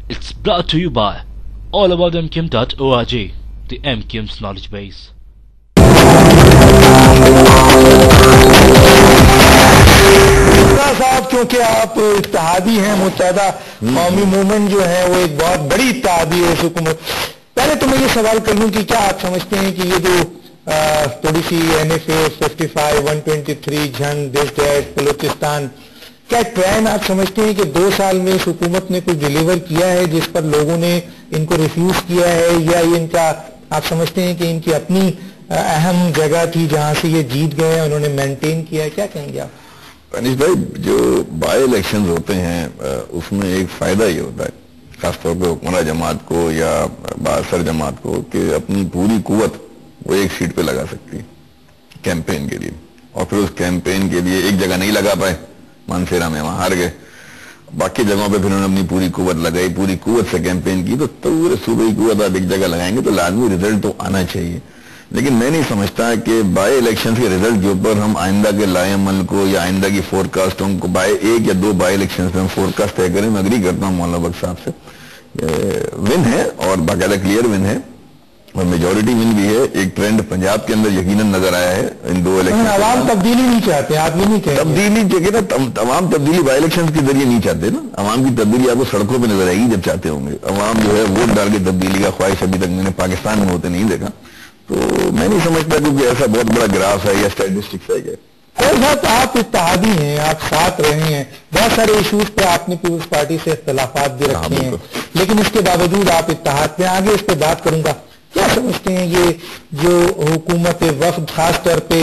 It's brought to you by allaboutmkim.org, the MKIM's knowledge base. साहब, क्योंकि आप इत्तेहादी हैं, मुत्तहदा कौमी मूवमेंट जो है वो एक बहुत बड़ी इत्तेहादी है इस हुकूमत। पहले तो मैं ये सवाल कर लूं कि क्या आप समझते हैं कि ये जो थोड़ी सी NFA 55, 123, झंड, दिस दैट, बलूचिस्तान, क्या ट्रेन आप समझते हैं कि 2 साल में इस हुकूमत ने कुछ डिलीवर किया है जिस पर लोगों ने इनको रिफ्यूज किया है, या ये इनका आप समझते हैं कि इनकी अपनी अहम जगह थी जहां से ये जीत गए, उन्होंने मेंटेन किया है? क्या कहेंगे आप? अनीश भाई, जो बाई इलेक्शंस होते हैं उसमें एक फायदा ये होता है खासतौर पे हुक्मरान जमात को या बासर जमात को कि अपनी पूरी कुव्वत वो एक सीट पे लगा सकती है कैंपेन के लिए, और फिर उस कैंपेन के लिए एक जगह नहीं लगा पाए, मानसेरा में वहां हार गए, बाकी जगहों पे फिर उन्होंने अपनी पूरी कुव्वत लगाई, पूरी कुव्वत से कैंपेन की, तो पूरे सूबे की कुव्वत आप एक जगह लगाएंगे तो लाजमी रिजल्ट तो आना चाहिए। लेकिन मैं नहीं समझता कि बाई इलेक्शन के रिजल्ट के ऊपर हम आइंदा के लाए अमल को या आइंदा की फोरकास्टों को बाय 1 या 2 बाई इलेक्शन पे हम फोरकास्ट तय करें। मैं अग्री करता हूँ मौलाना बख्श साहब से, विन है और बाकायदा क्लियर विन है और मेजोरिटी विन भी है। एक ट्रेंड पंजाब के अंदर यकीनन नजर आया है इन 2 इलेक्शन। आवाम तब्दीली नहीं चाहते, आप ये नहीं कहते? तब्दीली चाहिए ना, तमाम तब्दीली बाई इलेक्शन के जरिए नहीं चाहते ना। अवाम की तब्दीली आपको सड़कों पर नजर आएगी जब चाहते होंगे। अवाम जो है वोट डाल के तब्दीली का ख्वाहिश अभी तक मैंने पाकिस्तान में होते नहीं देखा, तो मैं नहीं समझता क्योंकि ऐसा बहुत बड़ा ग्राफ है या स्टैटिस्टिक्स है क्या। आप इत्तेहादी हैं, आप साथ रहे हैं, बहुत सारे इश्यूज पे आपने पीपुल्स पार्टी से इख्तलाफात भी रखे हैं, लेकिन इसके बावजूद आप इत्तेहाद में आगे इस पे बात करूंगा। क्या समझते हैं ये जो हुकूमत वक्त खास तौर पे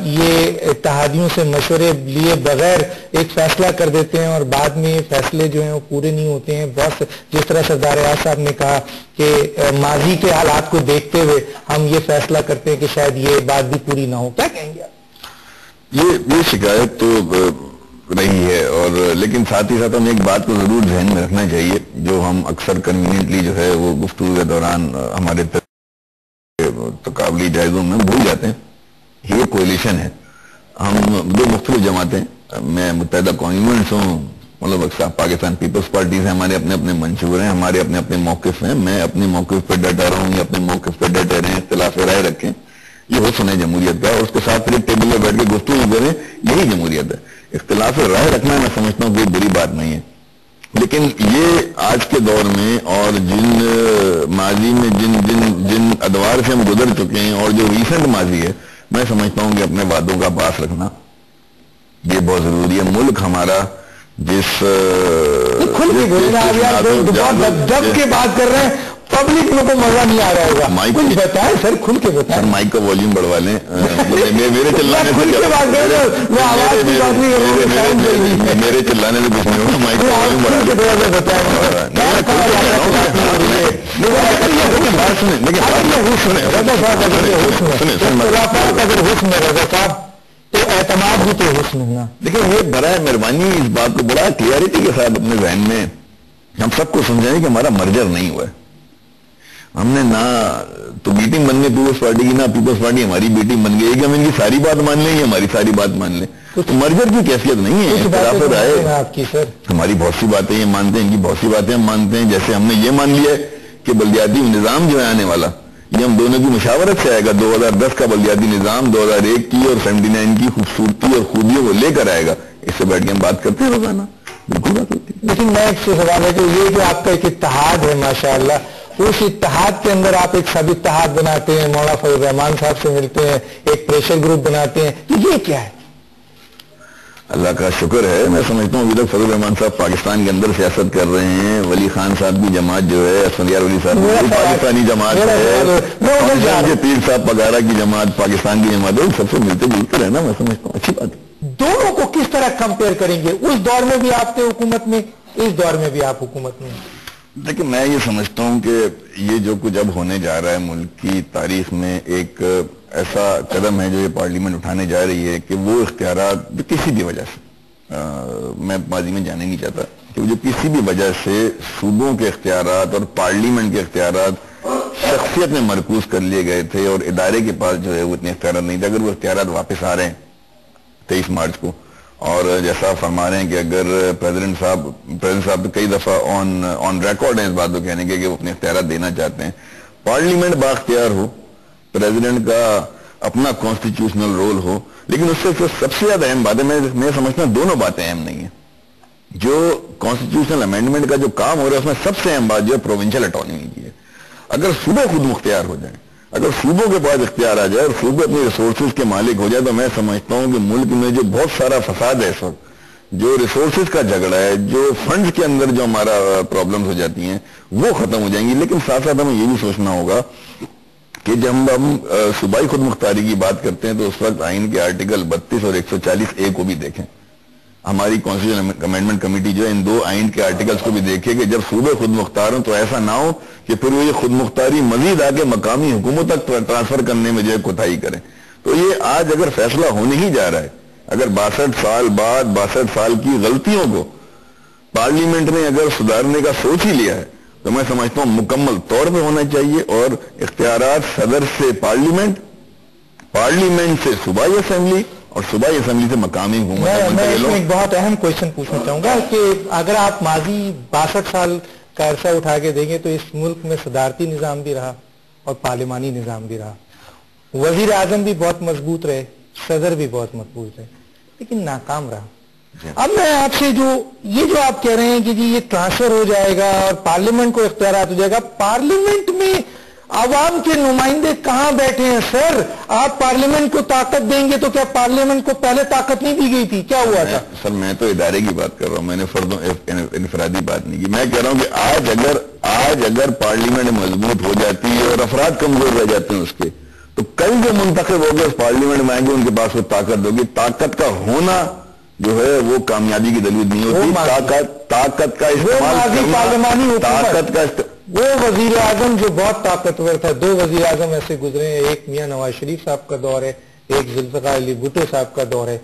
ये इत्तेहादियों से मशवरे लिए बगैर एक फैसला कर देते हैं और बाद में ये फैसले जो हैं वो पूरे नहीं होते हैं? बस जिस तरह सरदार एजाज साहब ने कहा कि माजी के हालात को देखते हुए हम ये फैसला करते हैं कि शायद ये बात भी पूरी ना हो, क्या कहेंगे आप? ये शिकायत तो रही है, और लेकिन साथ ही साथ हमें एक बात को जरूर ध्यान में रखना चाहिए जो हम अक्सर कन्वीनियंटली जो है वो गुफ्तगू के दौरान हमारे तकाबली जायजों में भूल जाते हैं। ये कोalition है, हम 2 मुख्तलिफ जमातें, मैं मुत्तहदा कौमियत हूँ, मतलब अक्सर पाकिस्तान पीपल्स पार्टी से हमारे अपने अपने मंशूर हैं, हमारे अपने अपने मौक़िफ़ हैं। मैं अपने मौक़िफ़ पे डटा रहा हूँ या अपने मौक़िफ़ पे डटे रहें, इख्तिलाफ राय रखें, ये हुस्न है जमहूरियत का, और उसके साथ फिर टेबल पर बैठ के गुफ्तगू करें, यही जमहूरियत है। इख्तिलाफ राय रखना मैं समझता हूँ कोई बुरी बात नहीं है, लेकिन ये आज के दौर में और जिन माजी में जिन अदवार से हम गुजर चुके हैं और जो रिसेंट माजी है, मैं समझता हूँ कि अपने वादों का पास रखना ये बहुत जरूरी है। मुल्क हमारा जिस खुल के दब के बात कर रहे हैं, पब्लिक में को मजा नहीं आ रहा होगा। माइक कुछ बताएं सर, खुल के बताएं। माइक का वॉल्यूम बढ़वा लें। मेरे चिल्लाने से मेरे चिल्लाने से कुछ नहीं होगा, माइक का वॉल्यूम बढ़ा लें। तो एतमाद भी तो हुस्न है ना। देखिए, ये बराए मेहरबानी इस बात को बड़ा क्लियरिटी के साथ अपने जहन में हम सबको समझाएं कि हमारा मर्जर नहीं हुआ है। हमने ना तो मीटिंग बन गई पीपल्स पार्टी की, ना पीपल्स पार्टी हमारी मीटिंग बन गई कि हम इनकी सारी बात मान लें, हमारी सारी बात मान लें। तो मर्जर की कैफियत नहीं है आपकी सर। हमारी बहुत सी बातें ये मानते हैं, इनकी बहुत सी बातें हम मानते हैं। जैसे हमने ये मान लिया कि बल्दियाती निज़ाम जो है आने वाला, ये हम दोनों की मुशावरत से आएगा। 2010 का बल्दियाती निज़ाम 2001 की और 79 की खूबसूरती और खूबियों को लेकर आएगा। इससे बैठ के हम बात करते हैं रोजाना, बिल्कुल बात होती है। लेकिन मैं एक सवाल है कि ये जो आपका एक इत्तेहाद है माशाअल्लाह, उस इत्तेहाद के अंदर आप एक सब इत्तेहाद बनाते हैं, मौलाना फजल रहमान साहब से मिलते हैं, एक प्रेशर ग्रुप बनाते हैं, तो ये क्या है? अल्लाह का शुक्र है, मैं समझता हूँ अभी तक फजल रहमान साहब पाकिस्तान के अंदर सियासत कर रहे हैं। वली खान साहब की जमात जो है, असफंदियार वली साहब पाकिस्तानी जमात है, पीर साहब पगारा की जमात पाकिस्तान की जमात है, सबसे मिलते जुलते रहना मैं समझता हूँ अच्छी बात है। दोनों को किस तरह कंपेयर करेंगे? उस दौर में भी आप थे हुकूमत में, इस दौर में भी आप हुकूमत में। देखिए, मैं ये समझता हूँ कि ये जो कुछ अब होने जा रहा है मुल्क की तारीख में, एक ऐसा कदम है जो ये पार्लियामेंट उठाने जा रही है कि वो इख्तियारात किसी भी वजह से, मैं माजी में जाने नहीं चाहता कि जो किसी भी वजह से सूबों के इख्तियारात और पार्लियामेंट के इख्तियारात शख्सियत में मरकूज कर लिए गए थे और इदारे के पास जो है वो इतने इख्तियारात नहीं थे। अगर वो इख्तियारात वापस आ रहे हैं 23 मार्च को, اور جیسا فرما رہے ہیں کہ اگر پریزیڈنٹ صاحب کئی دفعہ آن ریکارڈ ہیں اس بات کو کہنے کے کہ وہ اپنے اختیارات دینا چاہتے ہیں، پارلیمنٹ بااختیار ہو، پریزیڈنٹ کا اپنا کانسٹیٹیوشنل رول ہو، لیکن اس سے سب سے زیادہ اہم بات ہے، میں سمجھتا ہوں دونوں باتیں اہم نہیں ہیں. جو کانسٹیٹیوشنل امینڈمنٹ کا جو کام ہو رہا ہے اس میں سب سے اہم بات جو ہے پروونشل اٹانومی کی ہے. اگر صوبے خود مختار ہو جائیں، اگر صوبوں کے پاس اختیار آ جائے اور صوبے اپنی ریسورسز کے مالک ہو جائے، تو میں سمجھتا ہوں کہ ملک میں جو بہت سارا فساد ہے اس وقت، جو ریسورسز کا جھگڑا ہے، جو فنڈز کے اندر جو ہمارا پرابلمز ہو جاتی ہیں وہ ختم ہو جائیں گی. لیکن ساتھ ساتھ ہمیں یہ بھی سوچنا ہوگا کہ جب ہم صوبائی خود مختاری کی بات کرتے ہیں تو اس وقت آئین کے آرٹیکل 32 اور 140A کو بھی دیکھیں. ہماری کانسٹیٹیوشن امینڈمنٹ کمیٹی جو ہے ان دو آئین کے آرٹیکلز کو بھی دیکھے کہ جب صوبے خود مختار ہوں تو ایسا نہ ہو کہ پھر وہ یہ خود مختاری مزید آگے مقامی حکومت تک ٹرانسفر کرنے میں جو ہے کوتاہی کریں. تو یہ آج اگر فیصلہ ہونے ہی جا رہا ہے، اگر 62 سال بعد 62 سال کی غلطیوں کو پارلیمنٹ نے اگر سدھارنے کا سوچ ہی لیا ہے تو میں سمجھتا ہوں مکمل طور پہ ہونا چاہیے، اور اختیارات صدر سے پارلیمنٹ سے صوبائی اسمبلی اور صوبائی اسمبلی سے مقامی حکومت. میں اس میں ایک بہت اہم کوشچن پوچھنا چاہوں گا کہ اگر آپ ماضی 62 سال کا عرصہ اٹھا کے دیکھیں تو اس ملک میں صدارتی نظام بھی رہا اور پارلیمانی نظام بھی رہا، وزیر اعظم بھی بہت مضبوط رہے، صدر بھی بہت مضبوط رہے، لیکن ناکام رہا. اب میں آپ سے جو آپ کہہ رہے ہیں کہ جی یہ ٹرانسفر ہو جائے گا اور پارلیمنٹ کو اختیارات ہو جائے گا، پارلیمنٹ میں عوام کے نمائندے کہاں بیٹھے ہیں سر؟ آپ پارلیمنٹ کو طاقت دیں گے تو کیا پارلیمنٹ کو پہلے طاقت نہیں دی گئی تھی؟ کیا ہوا تھا؟ سر میں تو ادارے کی بات کر رہا ہوں، میں نے انفرادی بات نہیں کی. میں کہہ رہا ہوں کہ آج اگر پارلیمنٹ مضبوط ہو جاتی ہے اور افراد کمزور رہ جاتے ہیں اس کے، تو کل جو منتخب ہوگے اس پارلیمنٹ میں آئیں گے ان کے پاس وہ طاقت ہوگی. طاقت کا ہونا جو ہے وہ کامیابی کی دلیل نہیں ہوتی. طاقت کا استعمال، طاقت کا وہ وزیر اعظم جو بہت طاقتور تھا، 2 وزیر اعظم ایسے گزرے ہیں، ایک میاں نواز شریف صاحب کا دور ہے، ایک ذوالفقار علی بھٹو صاحب کا دور ہے.